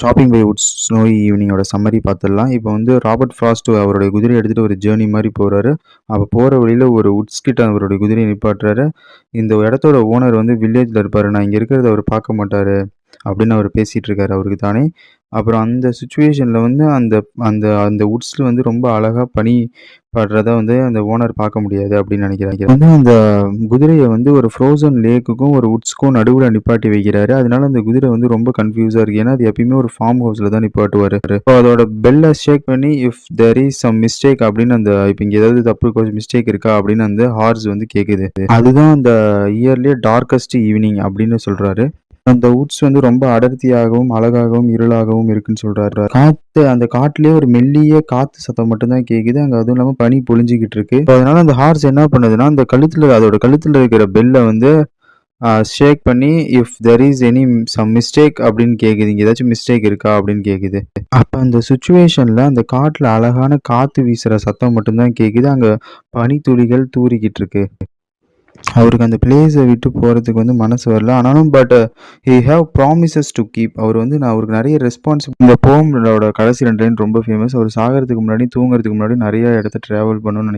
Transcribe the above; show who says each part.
Speaker 1: Stopping by woods snowy ஈவினிங்கோட summary பார்த்துடலாம். இப்போ வந்து ராபர்ட் ஃப்ராஸ்ட் அவருடைய குதிரையை எடுத்துகிட்டு ஒரு ஜேர்னி மாதிரி போகிறாரு. அப்போ போகிற வழியில் ஒரு வுட்ஸ் கிட்ட அவருடைய குதிரையை நிப்பாட்டுறாரு. இந்த இடத்தோட ஓனர் வந்து வில்லேஜில் இருப்பார், நான் இங்கே இருக்கிறத அவர் பார்க்க மாட்டார் அப்படின்னு அவர் பேசிகிட்டு இருக்காரு அவருக்கு தானே. அப்புறம் அந்த சுச்சுவேஷனில் வந்து அந்த அந்த அந்த வுட்ஸில் வந்து ரொம்ப அழகாக பனி படுறத வந்து அந்த ஓனர் பார்க்க முடியாது அப்படின்னு நினைக்கிறாங்க. வந்து அந்த குதிரையை வந்து ஒரு ஃப்ரோசன் லேக்குக்கும் ஒரு வுட்ஸ்க்கும் நடுவில் நிப்பாட்டி வைக்கிறாரு. அதனால அந்த குதிரை வந்து ரொம்ப கன்ஃபியூஸாக இருக்குது. ஏன்னா அது எப்பயுமே ஒரு ஃபார்ம் ஹவுஸில் தான் நிப்பாட்டுவார். இப்போ அதோட பெல்லை ஷேக் பண்ணி if there is some mistake அப்படின்னு அந்த இப்போ இங்கே ஏதாவது தப்பு கொஞ்சம் மிஸ்டேக் இருக்கா அப்படின்னு அந்த ஹார்ஸ் வந்து கேட்குது. அதுதான் அந்த இயர்லேயே டார்க்கஸ்ட் ஈவினிங் அப்படின்னு சொல்கிறாரு. அந்த வுட்ஸ் வந்து ரொம்ப அடர்த்தியாகவும் அழகாகவும் இருளாகவும் இருக்குன்னு சொல்றாரு. அந்த காட்டுலயே ஒரு மெல்லிய காத்து சத்தம் மட்டும்தான் கேக்குது. அங்க அதுவும் இல்லாம பனி பொழிஞ்சுக்கிட்டு இருக்கு. அதனால அந்த ஹார்ஸ் என்ன பண்ணுதுன்னா அந்த அதோட கழுத்துல இருக்கிற பெல்லை வந்து ஷேக் பண்ணி if there is any some mistake அப்படின்னு கேக்குது. இங்க ஏதாச்சும் மிஸ்டேக் இருக்கா அப்படின்னு கேக்குது. அப்ப அந்த சுச்சுவேஷன்ல அந்த காட்டுல அழகான காத்து வீசுற சத்தம் மட்டும்தான் கேக்குது. அங்க பனித்துளிகள் தூறிக்கிட்டு இருக்கு. அவருக்கு அந்த பிளேஸை விட்டு போகிறதுக்கு வந்து மனசு வரல. ஆனாலும் he have promises to keep. அவர் வந்து அவருக்கு நிறைய இந்த போமோட கடைசி 2 லைன் ரொம்ப ஃபேமஸ். அவர் சாகிறதுக்கு முன்னாடி தூங்குறதுக்கு முன்னாடி நிறைய இடத்த ட்ராவல் பண்ணணும்னு